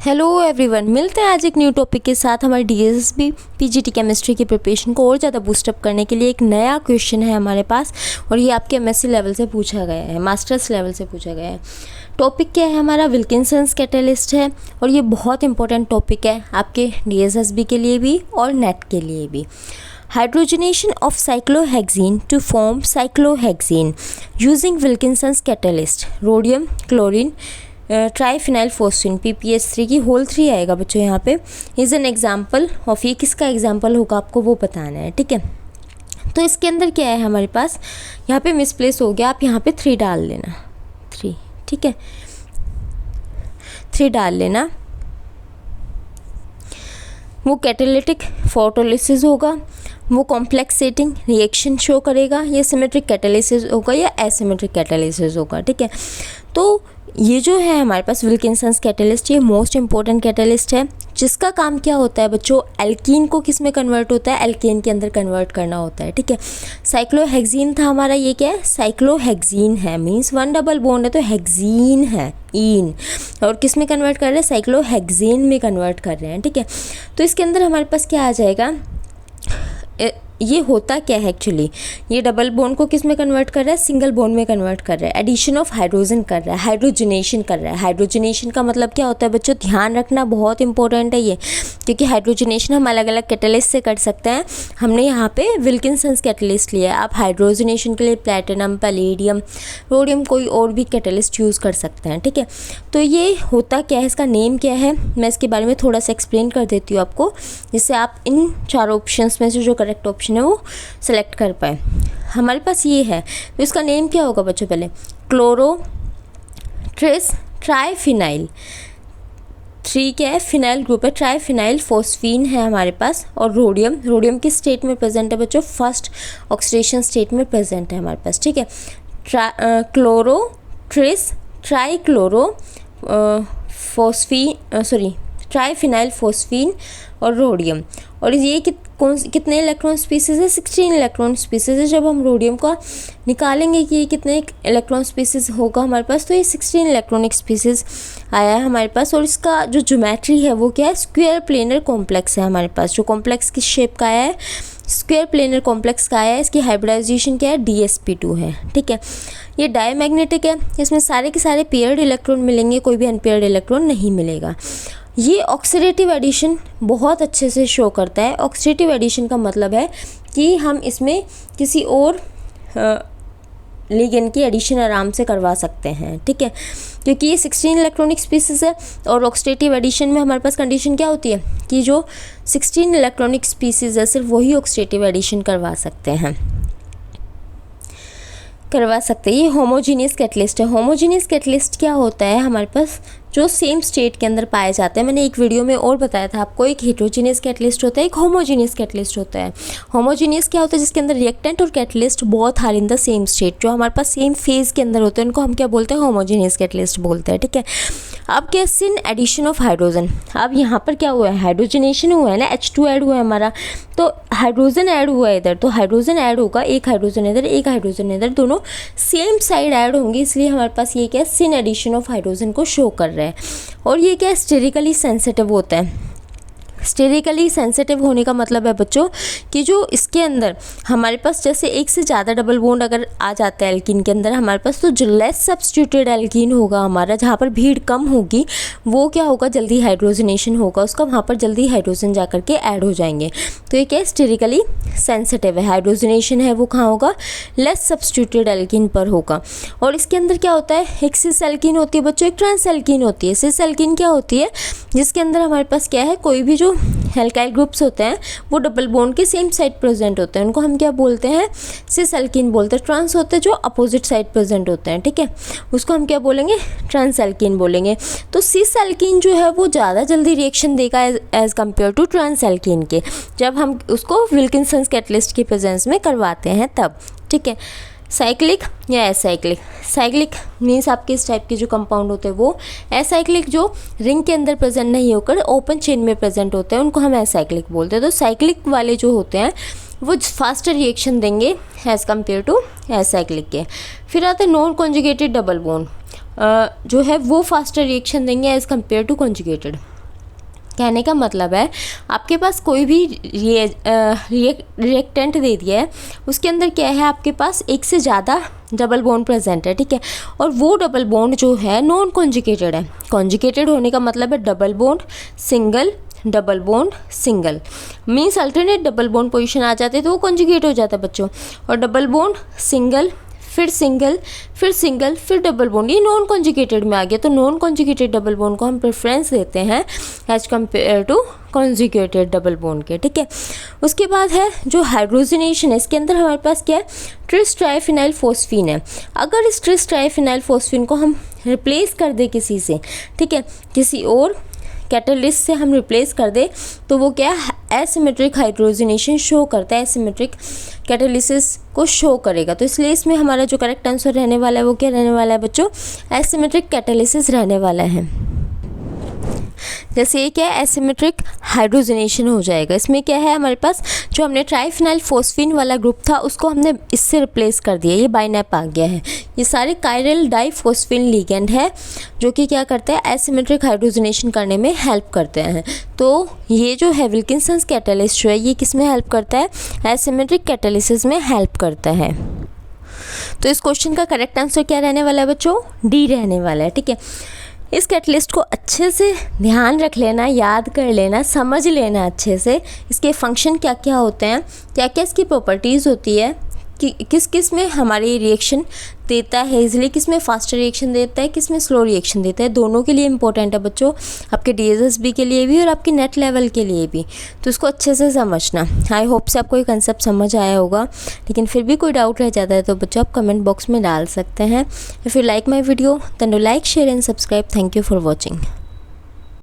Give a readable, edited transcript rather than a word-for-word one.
Hello everyone, मिलते हैं आज एक न्यू टॉपिक के साथ। हमारे डीएसएसबी पीजीटी केमिस्ट्री की प्रिपरेशन को और ज़्यादा बूस्टअप करने के लिए एक नया क्वेश्चन है हमारे पास और ये आपके एमएससी लेवल से पूछा गया है, मास्टर्स लेवल से पूछा गया है। टॉपिक क्या है हमारा? विल्किंसंस कैटेलिस्ट है और ये बहुत इंपॉर्टेंट टॉपिक है आपके डीएसएसबी के लिए भी और नेट के लिए भी। Hydrogenation of cyclohexene to form cyclohexene using Wilkinson's catalyst, rhodium chlorine triphenyl phosphine PPH3 की होल 3 आएगा बच्चों यहाँ पे। इज़ एन एग्जाम्पल ऑफ, ये किसका एग्जाम्पल होगा आपको वो बताना है, ठीक है। तो इसके अंदर क्या है हमारे पास, यहाँ पे मिसप्लेस हो गया, आप यहाँ पे 3 डाल लेना, 3, ठीक है, 3 डाल लेना। वो कैटालिटिक फोटोलिसिस होगा, वो कॉम्प्लेक्सेटिंग रिएक्शन शो करेगा, ये सिमेट्रिक कैटालिसिस होगा या एसिमेट्रिक कैटालिसिस होगा, ठीक है। तो ये जो है हमारे पास विल्किंसंस कैटेलिस्ट, ये मोस्ट इंपॉर्टेंट कैटेलिस्ट है जिसका काम क्या होता है बच्चों, एल्कीन को किस में कन्वर्ट होता है, एल्केन के अंदर कन्वर्ट करना होता है, ठीक है। साइक्लोहेक्सीन था हमारा, ये क्या है, साइक्लोहेक्सीन है, मीन्स 1 डबल बॉन्ड है तो हेक्सीन है, ईन, और किस में कन्वर्ट कर रहे हैं, साइक्लोहेक्सीन में कन्वर्ट कर रहे हैं, ठीक है। तो इसके अंदर हमारे पास क्या आ जाएगा, ये होता क्या है एक्चुअली, ये डबल बॉन्ड को किस में कन्वर्ट कर रहा है, सिंगल बॉन्ड में कन्वर्ट कर रहा है, एडिशन ऑफ हाइड्रोजन कर रहा है, हाइड्रोजनेशन कर रहा है। हाइड्रोजनेशन का मतलब क्या होता है बच्चों, ध्यान रखना बहुत इंपॉर्टेंट है ये, क्योंकि हाइड्रोजनेशन हम अलग अलग कैटेलिस्ट से कर सकते हैं। हमने यहाँ पे विल्किंसंस कैटेलिस्ट लिया है, आप हाइड्रोजनेशन के लिए प्लैटिनम, पैलेडियम, रोडियम, कोई और भी कैटेलिस्ट यूज़ कर सकते हैं, ठीक है। तो ये होता क्या है, इसका नेम क्या है, मैं इसके बारे में थोड़ा सा एक्सप्लेन कर देती हूँ आपको, जिससे आप इन 4 ऑप्शंस में से जो करेक्ट ऑप्शन है वो सेलेक्ट कर पाए। हमारे पास ये है, तो इसका नेम क्या होगा बच्चों, पहले क्लोरो ट्रेस ट्राईफिनाइल, 3 क्या है, फिनाइल ग्रुप है, ट्राईफिनाइल फोस्फीन है हमारे पास, और रोडियम, रोडियम किस स्टेट में प्रेजेंट है बच्चों, फर्स्ट ऑक्सीडेशन स्टेट में प्रेजेंट है हमारे पास, ठीक है। Chloro trace trichloro phosphine, sorry, triphenyl phosphine और रोडियम, और ये कितने इलेक्ट्रॉन स्पीसीज है, 16 इलेक्ट्रॉन स्पीसीज है। जब हम रोडियम का निकालेंगे कि ये कितने इलेक्ट्रॉन स्पीसीज होगा हमारे पास, तो ये 16 इलेक्ट्रॉनिक स्पीसीज आया है हमारे पास। और इसका जो ज्योमेट्री है वो क्या है, स्क्वायर प्लेनर कॉम्प्लेक्स है हमारे पास, जो कॉम्प्लेक्स किस शेप का आया है, स्क्वायर प्लेनर कॉम्प्लेक्स का आया है। इसकी हाइब्रिडाइजेशन क्या है, DsP2 है, ठीक है। ये डायमैग्नेटिक है, इसमें सारे के सारे पेयर्ड इलेक्ट्रॉन मिलेंगे, कोई भी अनपेयर्ड इलेक्ट्रॉन नहीं मिलेगा। ये ऑक्सीडेटिव एडिशन बहुत अच्छे से शो करता है। ऑक्सीडेटिव एडिशन का मतलब है कि हम इसमें किसी और लिगेंड की एडिशन आराम से करवा सकते हैं, ठीक है, क्योंकि ये 16 इलेक्ट्रॉनिक स्पीसीज है। और ऑक्सीडेटिव एडिशन में हमारे पास कंडीशन क्या होती है कि जो 16 इलेक्ट्रॉनिक स्पीसीज है सिर्फ वही ऑक्सीडेटिव एडिशन करवा सकते हैं। ये होमोजीनियस कैटलिस्ट है। होमोजीनियस कैटलिस्ट क्या होता है हमारे पास, जो सेम स्टेट के अंदर पाए जाते हैं। मैंने एक वीडियो में और बताया था आपको, एक हेट्रोजीनियस कैटलिस्ट होता है, एक होमोजीनियस कैटलिस्ट होता है। होमोजीनियस क्या होता है, जिसके अंदर रिएक्टेंट और catalyst both are in the same state, जो हमारे पास सेम फेज के अंदर होते हैं, उनको हम क्या बोलते हैं, होमोजीनियस कैटलिस्ट बोलते हैं, ठीक है। अब क्या, सिन एडिशन ऑफ हाइड्रोजन, अब यहाँ पर क्या हुआ है, हाइड्रोजनेशन हुआ है ना, H2 ऐड हुआ है हमारा, तो हाइड्रोजन ऐड हुआ है इधर, तो हाइड्रोजन ऐड होगा, एक हाइड्रोजन इधर, एक हाइड्रोजन इधर, दोनों सेम साइड ऐड होंगे, इसलिए हमारे पास ये क्या है, सिन एडिशन ऑफ हाइड्रोजन को शो कर रहा है। और ये क्या, स्टेरिकली सेंसिटिव होता है। स्टेरिकली सेंसिटिव होने का मतलब है बच्चों कि जो इसके अंदर हमारे पास जैसे एक से ज़्यादा डबल बॉन्ड अगर आ जाता है एल्कीन के अंदर हमारे पास, तो जो लेस सब्स्टिट्यूटेड एल्कीन होगा हमारा, जहाँ पर भीड़ कम होगी, वो क्या होगा, जल्दी हाइड्रोजनेशन होगा उसका, वहाँ पर जल्दी हाइड्रोजन जा करके ऐड हो जाएंगे। तो ये क्या है, स्टेरिकली सेंसिटिव है। हाइड्रोजनेशन है वो कहाँ होगा, लेस सब्स्टिट्यूटेड एल्कीन पर होगा। और इसके अंदर क्या होता है, एक सिस एल्कीन होती है बच्चों, एक ट्रांस एल्कीन होती है। सिस एल्कीन क्या होती है, जिसके अंदर हमारे पास क्या है, कोई भी जो एल्काइल ग्रुप्स होते हैं वो डबल बॉन्ड के सेम साइड प्रेजेंट होते हैं, उनको हम क्या बोलते हैं, सिस एल्कीन बोलते हैं। ट्रांस होते हैं जो अपोजिट साइड प्रेजेंट होते हैं, ठीक है, उसको हम क्या बोलेंगे, ट्रांस एल्कीन बोलेंगे। तो सिस एल्कीन जो है वो ज़्यादा जल्दी रिएक्शन देगा as compare to trans alkene के, जब हम उसको विल्किंसंस कैटलिस्ट की प्रेजेंस में करवाते हैं तब, ठीक है। साइक्लिक या एसाइक्लिक, साइक्लिक मीन्स आपके इस टाइप के जो कंपाउंड होते हैं वो, एसाइक्लिक जो रिंग के अंदर प्रेजेंट नहीं होकर ओपन चेन में प्रेजेंट होते हैं उनको हम एसाइक्लिक बोलते हैं। तो साइक्लिक वाले जो होते हैं वो फास्टर रिएक्शन देंगे एज कम्पेयर टू एसाइक्लिक के। फिर आते हैं नॉन कॉन्जुगेटेड डबल बॉन्ड, जो है वो फास्टर रिएक्शन देंगे एज कम्पेयर टू कॉन्जुगेटेड। कहने का मतलब है आपके पास कोई भी रिएक्टेंट दे दिया है, उसके अंदर क्या है, आपके पास एक से ज़्यादा डबल बॉन्ड प्रेजेंट है, ठीक है। और वो डबल बॉन्ड जो है नॉन कॉन्जुगेटेड है। कॉन्जुगेटेड होने का मतलब है double bond single, double bond single, means alternate double bond position आ जाते तो वो कॉन्जुगेट हो जाता है बच्चों। और डबल बॉन्ड सिंगल, फिर सिंगल, फिर सिंगल, फिर डबल बॉन्ड, ये नॉन कॉन्जुगेटेड में आ गया। तो नॉन कॉन्जुगेटेड डबल बॉन्ड को हम प्रेफरेंस देते हैं as compare to conjugated double bond के, ठीक है। उसके बाद है जो हाइड्रोजनेशन है, इसके अंदर हमारे पास क्या है, ट्रिस ट्राइफिनाइल फोस्फीन है। अगर इस ट्रिस ट्राइफिनाइल फोस्फीन को हम रिप्लेस कर दे किसी से, ठीक है, किसी और कैटलिस्ट से हम रिप्लेस कर दे, तो वो क्या एसिमेट्रिक हाइड्रोजनेशन शो करता है, एसिमेट्रिक कैटालिसिस को शो करेगा। तो इसलिए इसमें हमारा जो करेक्ट आंसर रहने वाला है वो क्या रहने वाला है बच्चों, एसिमेट्रिक कैटालिसिस रहने वाला है। जैसे ये क्या है, एसिमेट्रिक हाइड्रोजनेशन हो जाएगा। इसमें क्या है, हमारे पास जो हमने ट्राइफिनाइल फोस्फीन वाला ग्रुप था उसको हमने इससे रिप्लेस कर दिया, ये बाइनैप आ गया है। ये सारे कायरल डाइफॉस्फेन लिगेंड है जो कि क्या करते हैं, एसिमेट्रिक हाइड्रोजनेशन करने में हेल्प करते हैं। तो ये जो है विल्किंसंस कैटालिस्ट जो है ये किस में हेल्प करता है, एसिमेट्रिक कैटालिसिस में हेल्प करता है। तो इस क्वेश्चन का करेक्ट आंसर क्या रहने वाला है बच्चों, डी रहने वाला है, ठीक है। इस कैटलिस्ट को अच्छे से ध्यान रख लेना, याद कर लेना, समझ लेना अच्छे से, इसके फंक्शन क्या क्या होते हैं, क्या क्या इसकी प्रॉपर्टीज़ होती है, कि किस किस में हमारी रिएक्शन देता है इजीली, किस में फास्टर रिएक्शन देता है, किस में स्लो रिएक्शन देता है। दोनों के लिए इंपॉर्टेंट है बच्चों, आपके DSSB के लिए भी और आपके नेट लेवल के लिए भी। तो इसको अच्छे से समझना। आई होप से आपको ये कंसेप्ट समझ आया होगा, लेकिन फिर भी कोई डाउट रह जाता है तो बच्चों आप कमेंट बॉक्स में डाल सकते हैं। If you like my video then do like, share and subscribe. Thank you for watching.